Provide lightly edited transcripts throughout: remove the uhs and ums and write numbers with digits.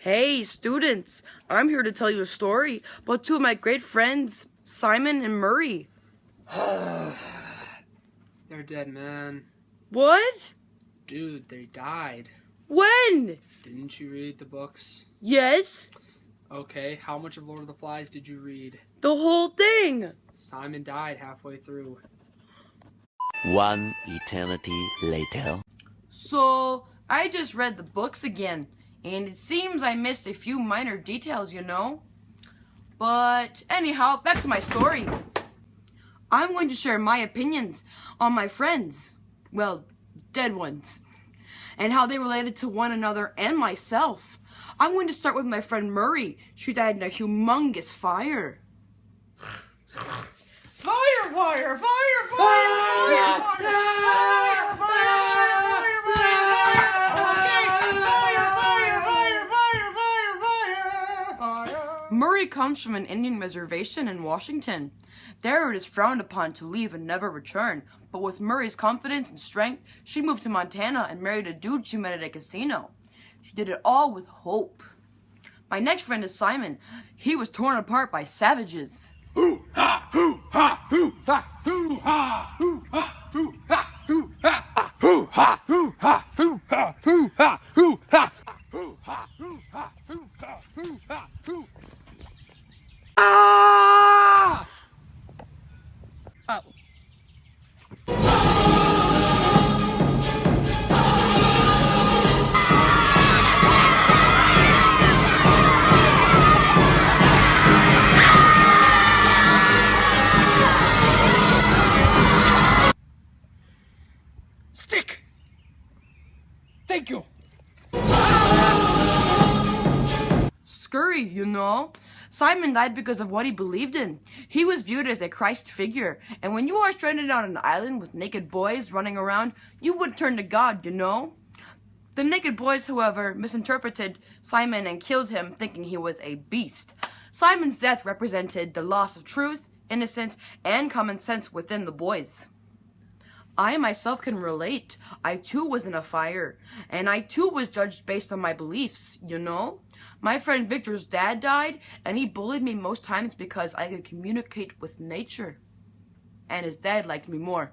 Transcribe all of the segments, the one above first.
Hey, students! I'm here to tell you a story about two of my great friends, Simon and Murray. They're dead, man. What? Dude, they died. When? Didn't you read the books? Yes? Okay, how much of Lord of the Flies did you read? The whole thing! Simon died halfway through. One eternity later. So, I just read the books again, and it seems I missed a few minor details, you know? But anyhow, back to my story. I'm going to share my opinions on my friends, well, dead ones, and how they related to one another and myself. I'm going to start with my friend Murray. She died in a humongous fire. Fire, fire, fire, fire, fire, fire, fire, fire, fire, fire. Murray comes from an Indian reservation in Washington. There it is frowned upon to leave and never return, but with Murray's confidence and strength, she moved to Montana and married a dude she met at a casino. She did it all with hope. My next friend is Simon. He was torn apart by savages. Hoo-ha, hoo-ha, hoo-ha, hoo-ha, hoo-ha, hoo-ha, hoo-ha, hoo-ha, hoo-ha, hoo-ha, hoo-ha, hoo-ha, hoo-ha, hoo-ha, hoo-ha, hoo-ha, hoo-ha. Ah! Stick! Thank you. Scurry, you know. Simon died because of what he believed in. He was viewed as a Christ figure, and when you are stranded on an island with naked boys running around, you would turn to God, you know. The naked boys, however, misinterpreted Simon and killed him, thinking he was a beast. Simon's death represented the loss of truth, innocence, and common sense within the boys. I myself can relate. I too was in a fire, and I too was judged based on my beliefs, you know? My friend Victor's dad died, and he bullied me most times because I could communicate with nature. And his dad liked me more.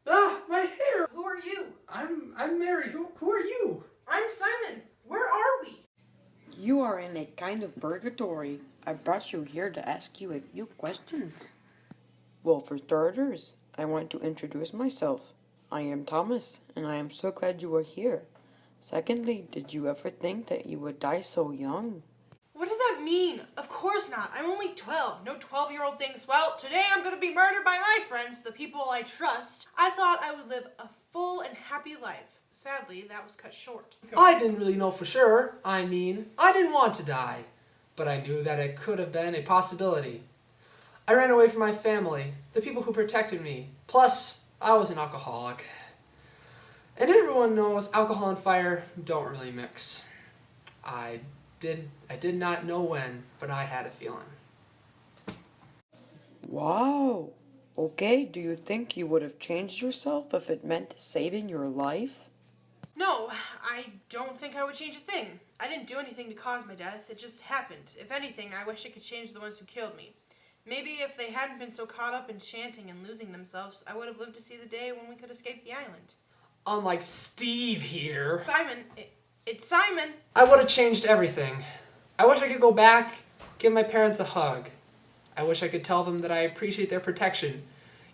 Ah, my hair. Who are you? I'm Mary. Who are you? I'm Simon. Where are we? You are in a kind of purgatory. I brought you here to ask you a few questions. Well, for starters, I want to introduce myself. I am Thomas, and I am so glad you are here. Secondly, did you ever think that you would die so young? What does that mean? Of course not. I'm only 12. No 12-year-old thinks, well, today I'm going to be murdered by my friends, the people I trust. I thought I would live a full and happy life. Sadly, that was cut short. I didn't really know for sure. I mean, I didn't want to die, but I knew that it could have been a possibility. I ran away from my family, the people who protected me. Plus, I was an alcoholic. And everyone knows alcohol and fire don't really mix. I did not know when, but I had a feeling. Wow. Okay, do you think you would have changed yourself if it meant saving your life? No, I don't think I would change a thing. I didn't do anything to cause my death. It just happened. If anything, I wish I could change the ones who killed me. Maybe if they hadn't been so caught up in chanting and losing themselves, I would have lived to see the day when we could escape the island. Unlike Steve here, Simon, it's Simon. I would have changed everything. I wish I could go back, give my parents a hug. I wish I could tell them that I appreciate their protection,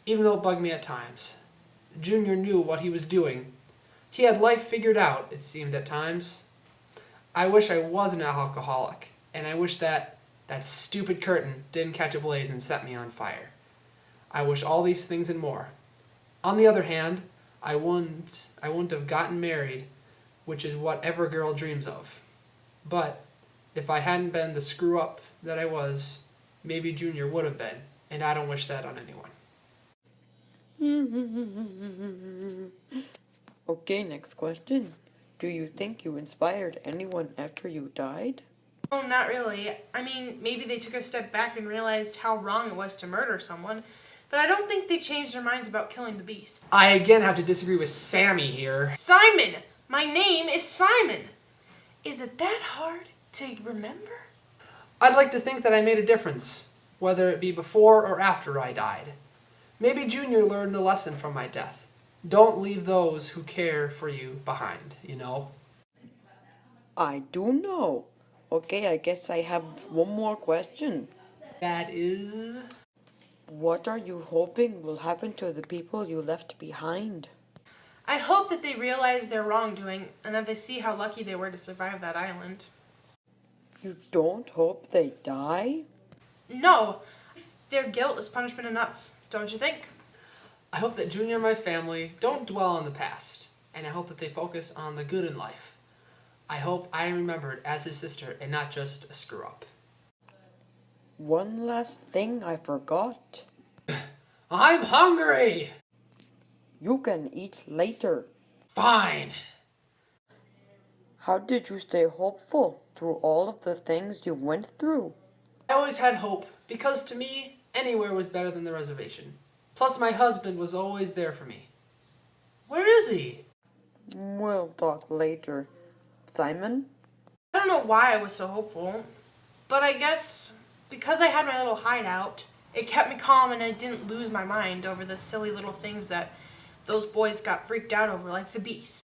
even though it bugged me at times. Junior knew what he was doing. He had life figured out, it seemed at times. I wish I wasn't an alcoholic, and I wish that stupid curtain didn't catch ablaze and set me on fire. I wish all these things and more. On the other hand, I wouldn't have gotten married, which is what every girl dreams of. But if I hadn't been the screw-up that I was, maybe Junior would have been, and I don't wish that on anyone. Okay, next question. Do you think you inspired anyone after you died? Oh, not really. I mean, maybe they took a step back and realized how wrong it was to murder someone, but I don't think they changed their minds about killing the beast. I again have to disagree with Sammy here. Simon! My name is Simon! Is it that hard to remember? I'd like to think that I made a difference, whether it be before or after I died. Maybe Junior learned a lesson from my death. Don't leave those who care for you behind, you know? I do know. Okay, I guess I have one more question. That is... What are you hoping will happen to the people you left behind? I hope that they realize their wrongdoing and that they see how lucky they were to survive that island. You don't hope they die? No, their guilt is punishment enough, don't you think? I hope that Junior and my family don't dwell on the past, and I hope that they focus on the good in life. I hope I am remembered as his sister and not just a screw-up. One last thing I forgot. I'm hungry! You can eat later. Fine. How did you stay hopeful through all of the things you went through? I always had hope, because to me, anywhere was better than the reservation. Plus, my husband was always there for me. Where is he? We'll talk later. Simon? I don't know why I was so hopeful, but I guess because I had my little hideout, it kept me calm and I didn't lose my mind over the silly little things that those boys got freaked out over, like the beast.